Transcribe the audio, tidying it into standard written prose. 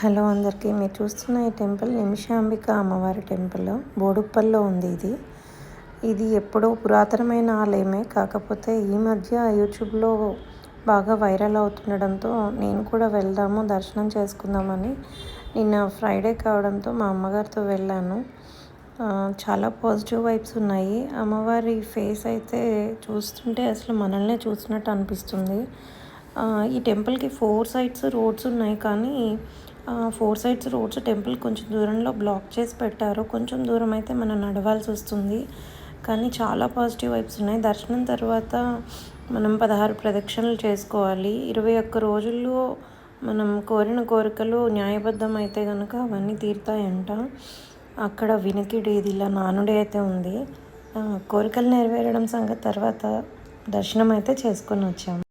Hello అందరికీ. మీరు చూస్తున్న ఈ టెంపుల్ నిమిషాంబిక అమ్మవారి టెంపుల్ బోడుప్పల్లో ఉంది. ఇది ఎప్పుడో పురాతనమైన ఆలయమే. కాకపోతే ఈ మధ్య యూట్యూబ్లో బాగా వైరల్ అవుతుండడంతో నేను కూడా వెళ్దాము దర్శనం చేసుకుందామని నిన్న ఫ్రైడే కావడంతో మా అమ్మగారితో వెళ్ళాను. చాలా పాజిటివ్ వైబ్స్ ఉన్నాయి. అమ్మవారి ఫేస్ అయితే చూస్తుంటే అసలు మనల్నే చూసినట్టు అనిపిస్తుంది. ఈ టెంపుల్కి 4 సైడ్స్ రోడ్స్ ఉన్నాయి, కానీ 4 సైడ్స్ రోడ్స్ టెంపుల్ కొంచెం దూరంలో బ్లాక్ చేసి పెట్టారు. కొంచెం దూరం అయితే మనం నడవాల్సి వస్తుంది, కానీ చాలా పాజిటివ్ వైబ్స్ ఉన్నాయి. దర్శనం తర్వాత మనం 16 ప్రదక్షిణలు చేసుకోవాలి. 21 రోజుల్లో మనం కోరిన కోరికలు న్యాయబద్ధం అయితే కనుక అవన్నీ తీరుతాయంట. అక్కడ వినికిడి ఇది ఇలా నానుడి అయితే ఉంది. కోరికలు నెరవేరడం సంగతి తర్వాత దర్శనం అయితే చేసుకొని వచ్చాము.